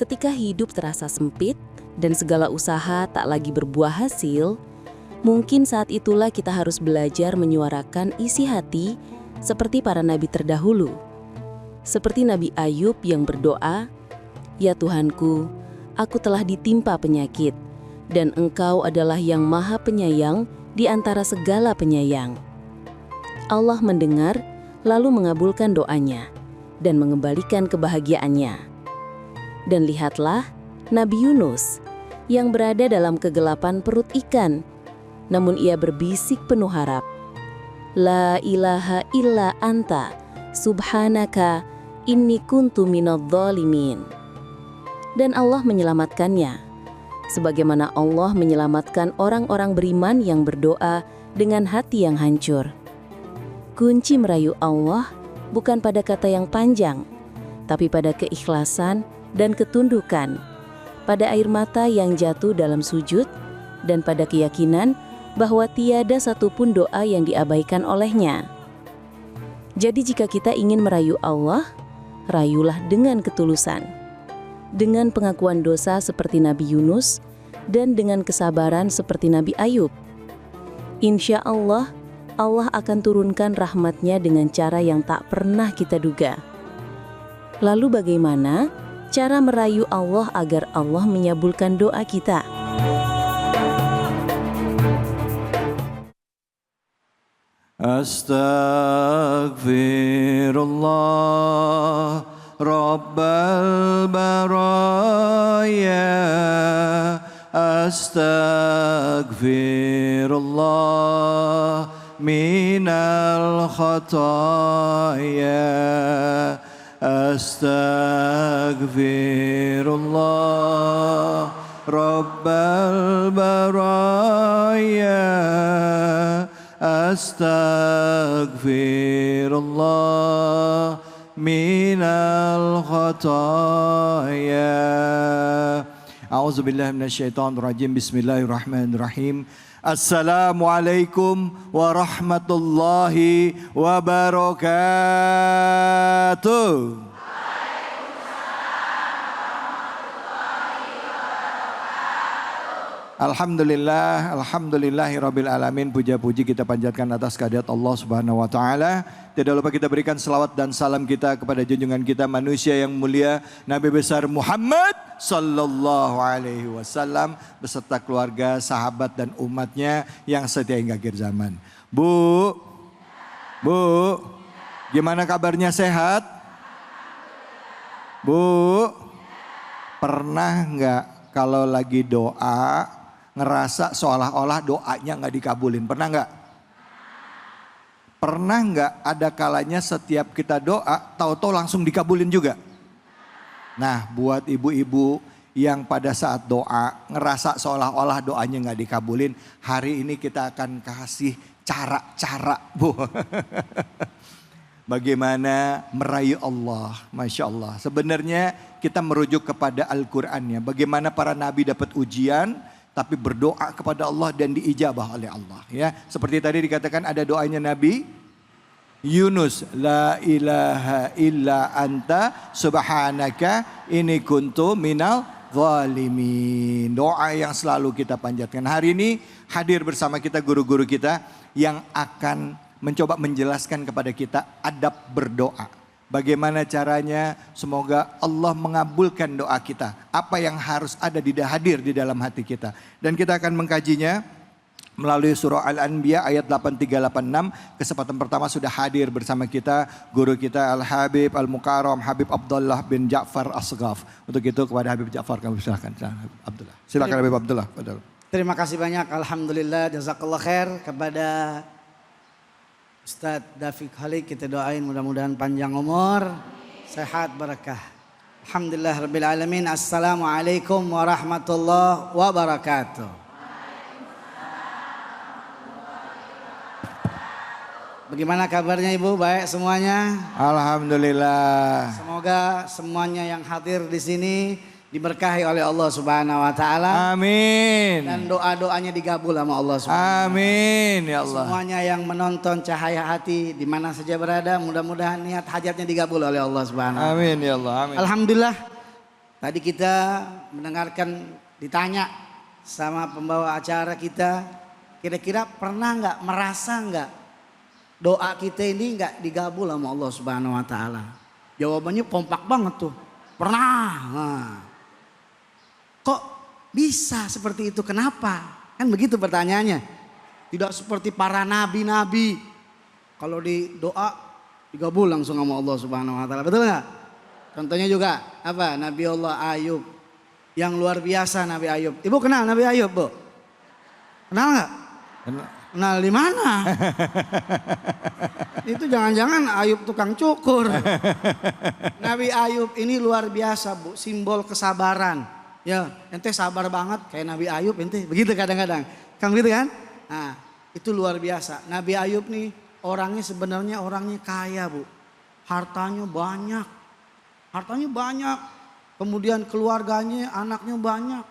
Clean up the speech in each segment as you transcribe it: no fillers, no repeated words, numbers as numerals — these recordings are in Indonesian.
Ketika hidup terasa sempit dan segala usaha tak lagi berbuah hasil, mungkin saat itulah kita harus belajar menyuarakan isi hati seperti para nabi terdahulu. Seperti Nabi Ayub yang berdoa, "Ya Tuhanku, aku telah ditimpa penyakit, dan Engkau adalah yang Maha Penyayang di antara segala penyayang." Allah mendengar, lalu mengabulkan doanya dan mengembalikan kebahagiaannya. Dan lihatlah Nabi Yunus yang berada dalam kegelapan perut ikan, namun ia berbisik penuh harap, "La ilaha illa anta, subhanaka, inni kuntu minadh dhalimin." Dan Allah menyelamatkannya, sebagaimana Allah menyelamatkan orang-orang beriman yang berdoa dengan hati yang hancur. Kunci merayu Allah bukan pada kata yang panjang, tapi pada keikhlasan dan ketundukan, pada air mata yang jatuh dalam sujud, dan pada keyakinan bahwa tiada satupun doa yang diabaikan olehnya. Jadi jika kita ingin merayu Allah, rayulah dengan ketulusan, dengan pengakuan dosa seperti Nabi Yunus, dan dengan kesabaran seperti Nabi Ayub. Insya Allah, Allah akan turunkan rahmat-Nya dengan cara yang tak pernah kita duga. Lalu bagaimana cara merayu Allah agar Allah menyabulkan doa kita? Astaghfirullah Rabbal baraya, astaghfirullah minal khataya, astaghfirullah Rabbal baraya, astaghfirullah minal khataya. A'udzubillahi minasyaitonirrajim. Bismillahirrahmanirrahim. Assalamualaikum warahmatullahi wabarakatuh. Alhamdulillah, alhamdulillahirabbil alamin. Puja-puji kita panjatkan atas kehadirat Allah Subhanahu wa taala. Tidak lupa kita berikan selawat dan salam kita kepada junjungan kita manusia yang mulia Nabi besar Muhammad sallallahu alaihi wasallam beserta keluarga, sahabat dan umatnya yang setia hingga akhir zaman. Bu, gimana kabarnya, sehat? Bu, pernah nggak kalau lagi doa ngerasa seolah-olah doanya nggak dikabulin? Pernah nggak? Pernah nggak ada kalanya setiap kita doa tahu-tahu langsung dikabulin juga? Nah, buat ibu-ibu yang pada saat doa ngerasa seolah-olah doanya nggak dikabulin, hari ini kita akan kasih cara-cara, Bu. Bagaimana merayu Allah, Masya Allah. Sebenarnya kita merujuk kepada Al-Quran ya. Bagaimana para nabi dapat ujian, tapi berdoa kepada Allah dan diijabah oleh Allah ya. Seperti tadi dikatakan ada doanya Nabi Yunus, la ilaha illa anta subhanaka inni kuntu minal zalimin. Doa yang selalu kita panjatkan. Hari ini hadir bersama kita guru-guru kita yang akan mencoba menjelaskan kepada kita adab berdoa. Bagaimana caranya, semoga Allah mengabulkan doa kita. Apa yang harus ada hadir di dalam hati kita. Dan kita akan mengkajinya melalui surah Al-Anbiya ayat 8386. Kesempatan pertama sudah hadir bersama kita guru kita Al-Habib Al-Mukarram Habib Abdullah bin Ja'far As-Saghaf. Untuk itu kepada Habib Ja'far kami silakan. Abdullah. Silakan Habib Abdullah. Terima kasih banyak, alhamdulillah, jazakallah khair kepada Ustadz Dafiq Khalik. Kita doain mudah-mudahan panjang umur, sehat, barakah. Alhamdulillah rabbil alamin. Assalamualaikum warahmatullahi wabarakatuh. Bagaimana kabarnya Ibu? Baik semuanya? Alhamdulillah. Semoga semuanya yang hadir di sini diberkahi oleh Allah Subhanahu wa taala. Amin. Dan doa-doanya digabul sama Allah Subhanahu. Amin ya Allah. Semuanya yang menonton cahaya hati di mana saja berada, mudah-mudahan niat hajatnya digabul oleh Allah Subhanahu. Amin ya Allah. Amin. Alhamdulillah Tadi kita mendengarkan ditanya sama pembawa acara kita, kira-kira pernah nggak merasa nggak doa kita ini nggak digabul sama Allah Subhanahu Wa Taala? Jawabannya kompak banget tuh. Pernah. Nah. Kok bisa seperti itu? Kenapa? Kan begitu pertanyaannya. Tidak seperti para nabi-nabi. Kalau di doa digabul langsung sama Allah Subhanahu Wa Taala. Betul nggak? Contohnya juga apa? Nabi Allah Ayub. Yang luar biasa Nabi Ayub. Ibu kenal Nabi Ayub, Bu? Kenal nggak? Kenal di mana? Itu jangan-jangan Ayub tukang cukur. Nabi Ayub ini luar biasa, Bu, simbol kesabaran. Ya, ente sabar banget kayak Nabi Ayub ente. Begitu kadang-kadang. Kan gitu kan? Nah, itu luar biasa. Nabi Ayub nih orangnya sebenarnya orangnya kaya, Bu. Hartanya banyak. Hartanya banyak. Kemudian keluarganya, anaknya banyak.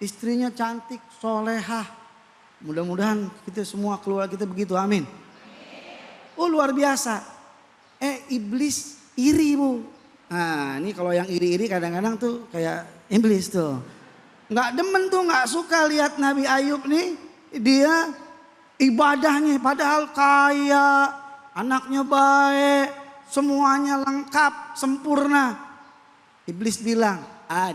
Istrinya cantik, solehah. Mudah-mudahan kita semua keluarga kita begitu, amin. Oh luar biasa. Iblis iri, Bu. Nah ini kalau yang iri-iri kadang-kadang tuh kayak iblis tuh. Nggak demen tuh, nggak suka lihat Nabi Ayub nih. Dia ibadahnya padahal kaya, anaknya baik, semuanya lengkap, sempurna. Iblis bilang,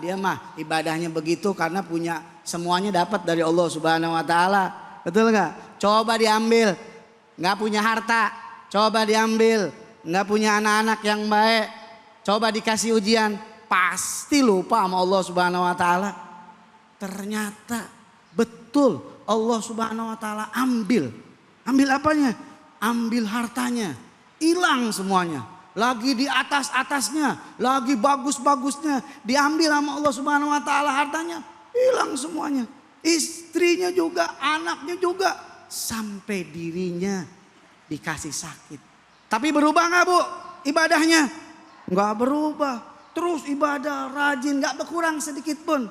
dia mah ibadahnya begitu karena punya semuanya dapat dari Allah Subhanahu Wa Taala. Betul nggak? Coba diambil, nggak punya harta, coba diambil, nggak punya anak-anak yang baik, coba dikasih ujian, pasti lupa sama Allah Subhanahu Wa Taala. Ternyata betul Allah Subhanahu Wa Taala ambil apanya? Ambil hartanya, hilang semuanya. Lagi di atas-atasnya, lagi bagus-bagusnya, diambil sama Allah Subhanahu Wa Taala hartanya, hilang semuanya. Istrinya juga, anaknya juga, sampai dirinya dikasih sakit. Tapi berubah nggak, Bu, ibadahnya? Nggak berubah. Terus ibadah rajin, nggak berkurang sedikit pun.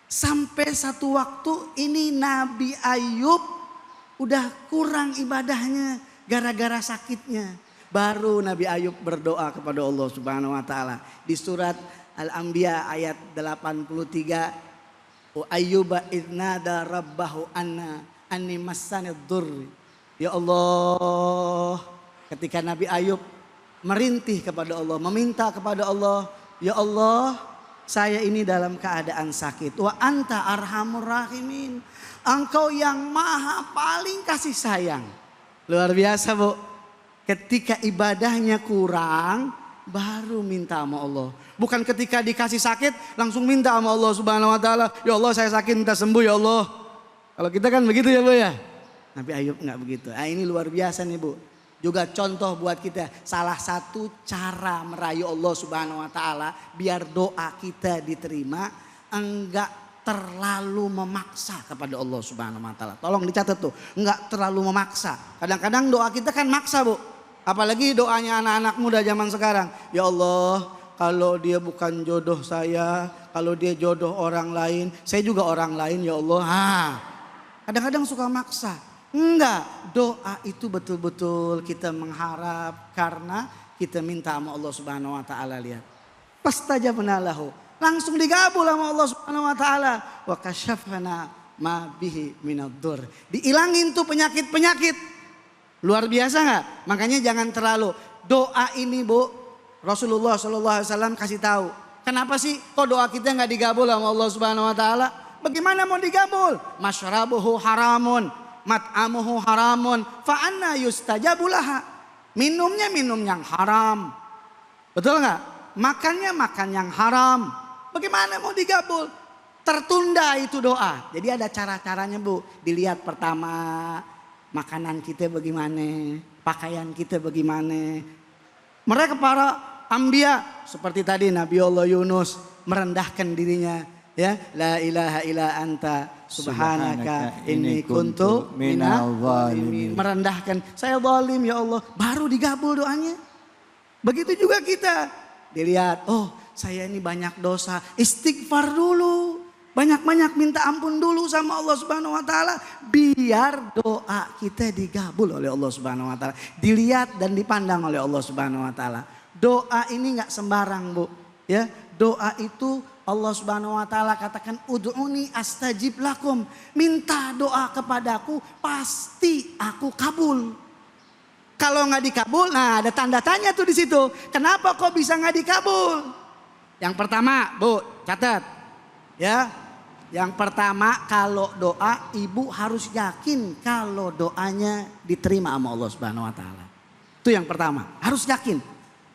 Sampai satu waktu ini Nabi Ayub udah kurang ibadahnya gara-gara sakitnya. Baru Nabi Ayub berdoa kepada Allah Subhanahu Wa Taala di surat Al-Anbiya ayat 83. Wa ayyuba idnada rabbahu anni massanid durr. Ya Allah, ketika Nabi Ayub merintih kepada Allah, meminta kepada Allah, ya Allah, saya ini dalam keadaan sakit. Wa anta arhamur rahimin. Engkau yang maha paling kasih sayang. Luar biasa, Bu. Ketika ibadahnya kurang, baru minta sama Allah. Bukan ketika dikasih sakit, langsung minta sama Allah Subhanahu Wa Taala. Ya Allah, saya sakit, minta sembuh ya Allah. Kalau kita kan begitu ya, Bu ya. Nabi Ayub nggak begitu. Ini luar biasa nih, Bu. Juga contoh buat kita. Salah satu cara merayu Allah Subhanahu Wa Taala biar doa kita diterima, enggak terlalu memaksa kepada Allah Subhanahu Wa Taala. Tolong dicatat tuh, enggak terlalu memaksa. Kadang-kadang doa kita kan maksa, Bu. Apalagi doanya anak-anak muda zaman sekarang. Ya Allah, kalau dia bukan jodoh saya, kalau dia jodoh orang lain, saya juga orang lain ya Allah. Kadang-kadang suka maksa. Enggak, doa itu betul-betul kita mengharap karena kita minta sama Allah Subhanahu Wa Taala. Lihat, pastajabna lahu, langsung digabul sama Allah Subhanahu Wa Taala. Wa kasyafna ma bihi minaddur, diilangin tuh penyakit-penyakit. Luar biasa nggak? Makanya jangan terlalu doa ini, Bu. Rasulullah SAW kasih tahu. Kenapa sih kok doa kita nggak digabul sama Allah Subhanahu Wa Taala? Bagaimana mau digabul? Masyrabuhu haramun, mat'amuhu haramun, fa anna yustajabulaha. Minumnya minum yang haram, betul nggak? Makannya makan yang haram. Bagaimana mau digabul? Tertunda itu doa. Jadi ada cara-caranya, Bu. Dilihat pertama, makanan kita bagaimana, pakaian kita bagaimana. Mereka para ambia seperti tadi Nabi Allah Yunus merendahkan dirinya, ya, la ilaha illa anta subhanaka inni kuntu minal zalimin. Merendahkan, saya zalim ya Allah, baru digabul doanya. Begitu juga kita. Dilihat, oh saya ini banyak dosa, istighfar dulu. Banyak-banyak minta ampun dulu sama Allah Subhanahu Wa Taala biar doa kita digabul oleh Allah Subhanahu Wa Taala, dilihat dan dipandang oleh Allah Subhanahu Wa Taala. Doa ini nggak sembarang, Bu. Ya, doa itu Allah Subhanahu wa taala katakan ud'uni astajib lakum. Minta doa kepadaku pasti aku kabul. Kalau nggak dikabul, nah ada tanda tanya tuh di situ. Kenapa kok bisa nggak dikabul? Yang pertama, Bu, catat. Ya. Yang pertama, kalau doa ibu harus yakin kalau doanya diterima sama Allah Subhanahu wa taala. Itu yang pertama, harus yakin.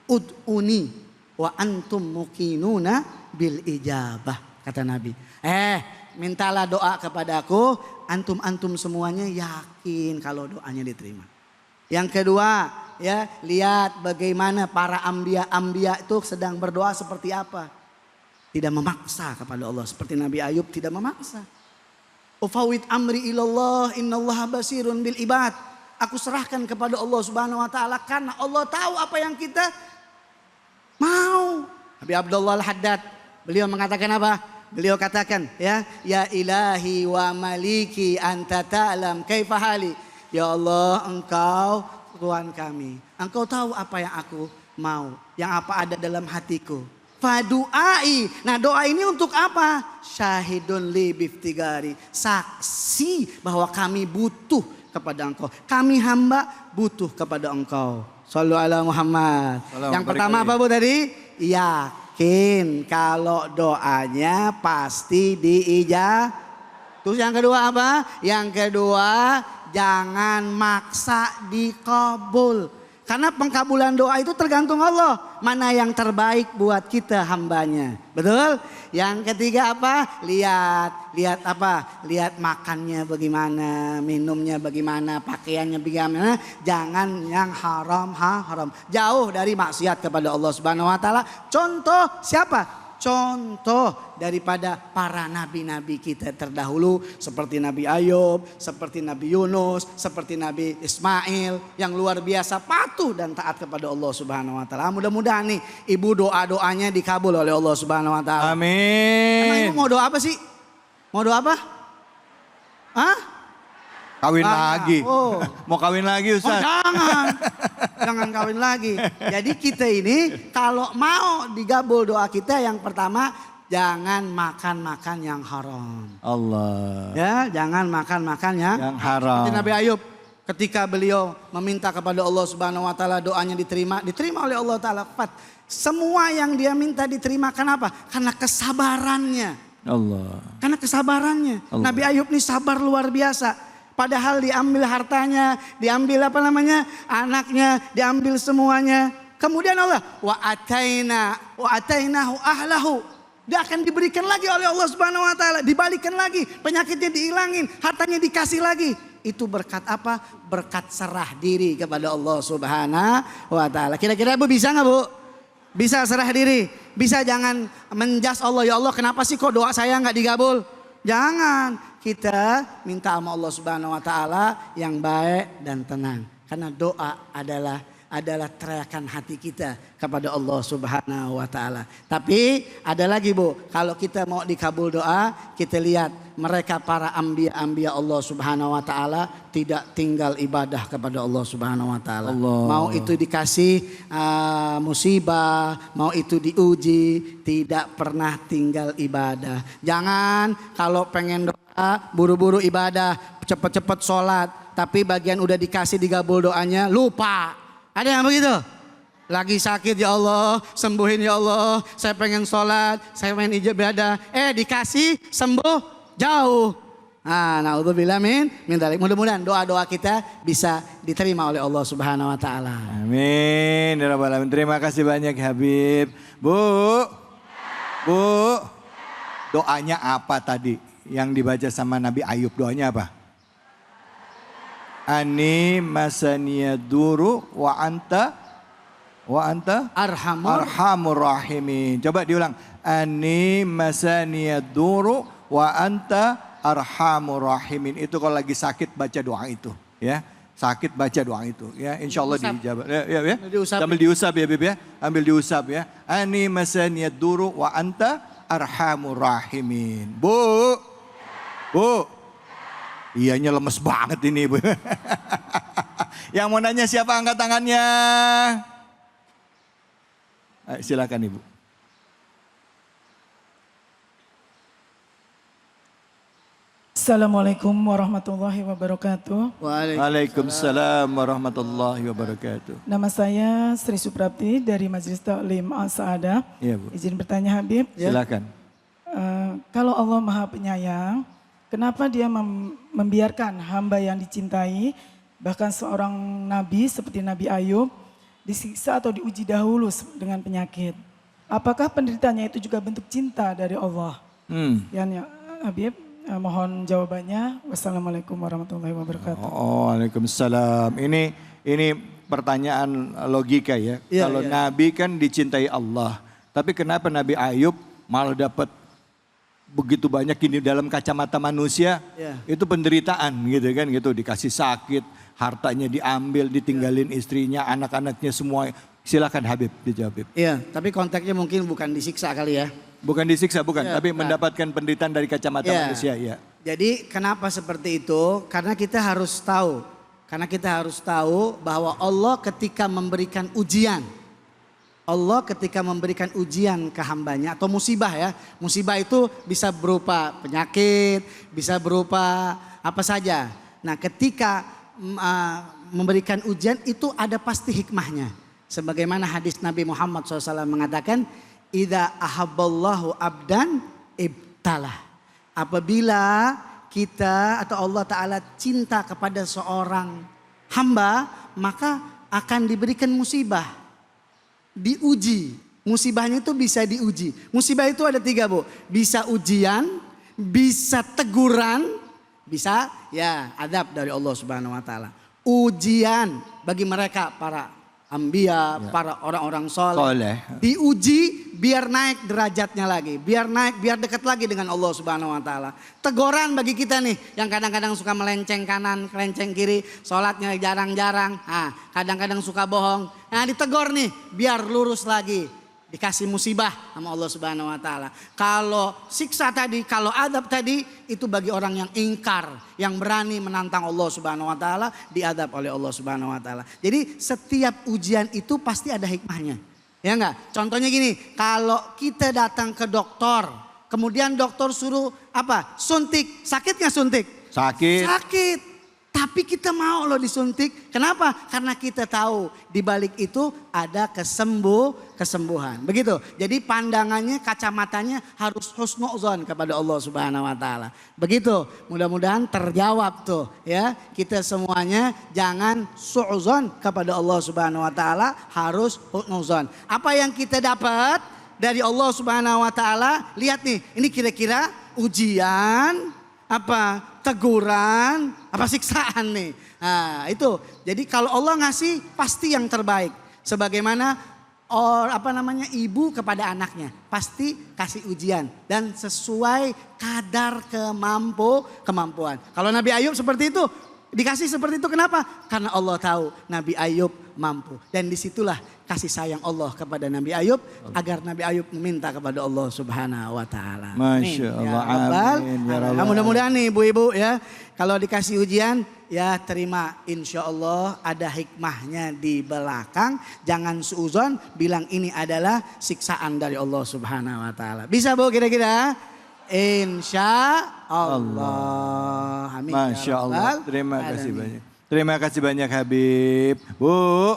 Ud'uni wa antum muqinuna bil ijabah, kata Nabi. Mintalah doa kepadaku, antum semuanya yakin kalau doanya diterima. Yang kedua, ya, lihat bagaimana para ambia itu sedang berdoa seperti apa. Tidak memaksa kepada Allah seperti Nabi Ayub tidak memaksa. Ufawid amri ilallah innallaha basirun bil ibad. Aku serahkan kepada Allah Subhanahu wa taala karena Allah tahu apa yang kita mau. Nabi Abdullah Al-Haddad, beliau mengatakan apa? Beliau katakan, ya ilahi wa maliki anta ta'lam kaifa hali. Ya Allah, engkau Tuhan kami. Engkau tahu apa yang aku mau, yang apa ada dalam hatiku. Fadu'ai. Nah, doa ini untuk apa? Syahidun li biftigari. Saksi bahwa kami butuh kepada engkau. Kami hamba butuh kepada engkau. Shallu ala Muhammad. Yang pertama apa Bu tadi? Yakin kalau doanya pasti diijabah. Terus yang kedua apa? Yang kedua, jangan maksa dikabul. Karena pengkabulan doa itu tergantung Allah. Mana yang terbaik buat kita hambanya. Betul? Yang ketiga apa? Lihat apa? Lihat makannya bagaimana, minumnya bagaimana, pakaiannya bagaimana. Jangan yang haram. Jauh dari maksiat kepada Allah Subhanahu wa taala. Contoh siapa? Contoh daripada para nabi-nabi kita terdahulu seperti Nabi Ayub, seperti Nabi Yunus, seperti Nabi Ismail yang luar biasa patuh dan taat kepada Allah Subhanahu wa taala. Mudah-mudahan nih ibu doa-doanya dikabul oleh Allah Subhanahu wa taala. Amin. Emang ibu mau doa apa sih? Mau doa apa? Hah? Kawin lagi. Oh. Mau kawin lagi Ustaz? Jangan kawin lagi. Jadi kita ini kalau mau digabul doa kita yang pertama jangan makan yang haram. Allah. Ya, jangan makan yang haram. Seperti Nabi Ayub ketika beliau meminta kepada Allah Subhanahu wa taala doanya diterima oleh Allah taala. Semua yang dia minta diterima kenapa? Karena kesabarannya. Allah. Karena kesabarannya. Allah. Nabi Ayub ini sabar luar biasa. Padahal diambil hartanya, diambil anaknya, diambil semuanya. Kemudian Allah wa atainahu ahlahu. Dia akan diberikan lagi oleh Allah Subhanahu wa taala, dibalikan lagi, penyakitnya dihilangin, hartanya dikasih lagi. Itu berkat apa? Berkat serah diri kepada Allah Subhanahu wa taala. Kira-kira Bu bisa nggak Bu? Bisa serah diri, bisa jangan menjas Allah, ya Allah kenapa sih kok doa saya nggak digabul? Jangan. Kita minta sama Allah Subhanahu wa taala yang baik dan tenang. Karena doa adalah teriakan hati kita kepada Allah Subhanahu wa taala. Tapi ada lagi Bu, kalau kita mau dikabul doa, kita lihat mereka para anbiya Allah Subhanahu wa taala tidak tinggal ibadah kepada Allah Subhanahu wa taala. Mau itu dikasih musibah, mau itu diuji, tidak pernah tinggal ibadah. Jangan kalau pengen doa buru-buru ibadah, cepet-cepet sholat, tapi bagian udah dikasih digabul doanya lupa. Ada yang begitu? Lagi sakit ya Allah, sembuhin ya Allah, saya pengen sholat, saya pengen ibadah. Dikasih sembuh jauh. Naudzubillah min dzalik. Mudah-mudahan doa-doa kita bisa diterima oleh Allah Subhanahu wa taala. Amin. Ya Rabbal Alamin. Terima kasih banyak Habib. Bu, doanya apa tadi yang dibaca sama Nabi Ayub? Doanya apa? Ani masaniyaduru wa anta arhamur rahimin. Coba diulang. Ani masaniyaduru wa anta arhamur rahimin. Itu kalau lagi sakit baca doa itu, ya. Sakit baca doa itu, ya. Insyaallah dijawab. Ya. Sambil diusap ya, Bib ya. Ambil diusap ya. Ani masaniyaduru wa anta arhamur rahimin. Bu. Iyanya lemes banget ini Ibu. Yang mau nanya siapa, angkat tangannya. Silakan Ibu. Assalamualaikum warahmatullahi wabarakatuh. Waalaikumsalam warahmatullahi wabarakatuh. Nama saya Sri Suprapti dari Majelis Taklim Al-Sa'adah. Iya, Bu. Izin bertanya Habib. Silakan. Kalau Allah Maha Penyayang, kenapa dia membiarkan hamba yang dicintai, bahkan seorang nabi seperti Nabi Ayub, disiksa atau diuji dahulu dengan penyakit? Apakah penderitaannya itu juga bentuk cinta dari Allah? Ya Habib, mohon jawabannya. Wassalamualaikum warahmatullahi wabarakatuh. Waalaikumsalam. Ini pertanyaan logika ya. Iya, Kalau iya. Nabi kan dicintai Allah, tapi kenapa Nabi Ayub malah dapat begitu banyak ini dalam kacamata manusia? Iya. Itu penderitaan gitu kan, gitu dikasih sakit, hartanya diambil, ditinggalin istrinya, anak-anaknya semua. Silakan Habib dijawab. Habib. Iya, tapi konteksnya mungkin bukan disiksa kali ya. Bukan disiksa, bukan, Ya, tapi bukan. mendapatkan penderitaan dari kacamata Ya. manusia, ya. Jadi kenapa seperti itu? Karena kita harus tahu. Karena kita harus tahu bahwa Allah ketika memberikan ujian. Allah ketika memberikan ujian ke hambanya atau musibah ya. Musibah itu bisa berupa penyakit, bisa berupa apa saja. Nah ketika memberikan ujian itu ada pasti hikmahnya. Sebagaimana hadis Nabi Muhammad SAW mengatakan, idza ahabballahu abdan ibtalah. Apabila kita atau Allah Ta'ala cinta kepada seorang hamba, maka akan diberikan musibah. Diuji. Musibahnya itu bisa diuji. Musibah itu ada 3 Bu. Bisa ujian, bisa teguran, bisa ya adab dari Allah Subhanahu Wa Ta'ala. Ujian bagi mereka para Ambiya, para orang-orang soleh. Diuji biar naik derajatnya lagi. Biar naik, biar dekat lagi dengan Allah Subhanahu Wa Ta'ala. Teguran bagi kita nih yang kadang-kadang suka melenceng kanan, melenceng kiri. Sholatnya jarang-jarang. Kadang-kadang suka bohong. Nah ditegur nih biar lurus lagi. Dikasih musibah sama Allah Subhanahu Wa Ta'ala. Kalau siksa tadi, kalau adab tadi itu bagi orang yang ingkar, yang berani menantang Allah Subhanahu Wa Ta'ala, diadab oleh Allah Subhanahu Wa Ta'ala. Jadi setiap ujian itu pasti ada hikmahnya, ya enggak? Contohnya gini, kalau kita datang ke dokter, kemudian dokter suruh apa? Suntik, sakit nggak suntik? Sakit. Sakit. Tapi kita mau loh disuntik. Kenapa? Karena kita tahu di balik itu ada kesembuhan. Begitu. Jadi pandangannya, kacamatanya harus husnudzon kepada Allah Subhanahu Wa Ta'ala. Begitu. Mudah-mudahan terjawab tuh ya. Kita semuanya jangan su'uzon kepada Allah Subhanahu Wa Ta'ala, harus husnudzon. Apa yang kita dapat dari Allah Subhanahu Wa Ta'ala? Lihat nih, ini kira-kira ujian, apa teguran, apa siksaan nih. Nah itu, jadi kalau Allah ngasih pasti yang terbaik. Sebagaimana ibu kepada anaknya pasti kasih ujian dan sesuai kadar kemampuan. Kalau Nabi Ayub seperti itu, dikasih seperti itu kenapa? Karena Allah tahu Nabi Ayub mampu. Dan disitulah kasih sayang Allah kepada Nabi Ayub agar Nabi Ayub meminta kepada Allah Subhanahu Wa Ta'ala. Masya Allah. Amin. Ya Rabbal. Nah, mudah-mudahan nih ibu-ibu ya, kalau dikasih ujian ya terima, insya Allah ada hikmahnya di belakang. Jangan suuzon bilang ini adalah siksaan dari Allah Subhanahu Wa Ta'ala. Bisa Bu kira-kira? Insya Allah. Amin. Masya Ya Allah. Rabbal Terima kasih Alamin. banyak. Terima kasih banyak Habib. Bu.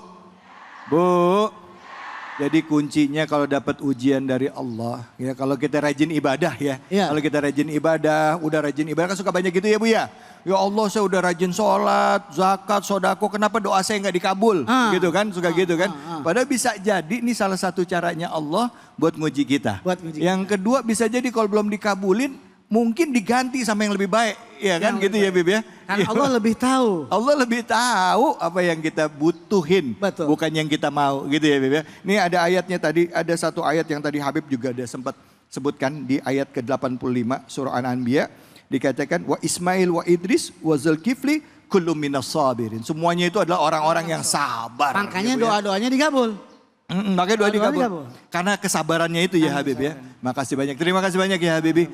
Jadi kuncinya kalau dapat ujian dari Allah, ya kalau kita rajin ibadah ya. Iya. Kalau kita rajin ibadah, udah rajin ibadah kan suka banyak gitu ya Bu ya. Ya Allah saya udah rajin sholat, zakat, sodako, kenapa doa saya nggak dikabul? Gitu kan, suka gitu kan. Padahal bisa jadi ini salah satu caranya Allah buat nguji kita. Buat nguji Yang kedua bisa jadi kalau belum dikabulin, mungkin diganti sama yang lebih baik. Ya kan Yang gitu lebih ya Bib ya. Karena Iya. Allah lebih tahu. Allah lebih tahu apa yang kita butuhin, Betul. bukan yang kita mau, gitu ya Bib ya. Ini ada ayatnya tadi, ada satu ayat yang tadi Habib juga ada sempat sebutkan di ayat ke-85 surah An-Anbiya, dikatakan wa Ismail wa Idris wa Zulkifli kullu minas sabirin. Semuanya itu adalah orang-orang yang sabar. Makanya gitu ya. doa-doanya dikabul. Makanya doa Doa-doa dikabul. dikabul. Karena kesabarannya itu ya Habib ya. Makasih banyak. Terima kasih banyak ya Habibi.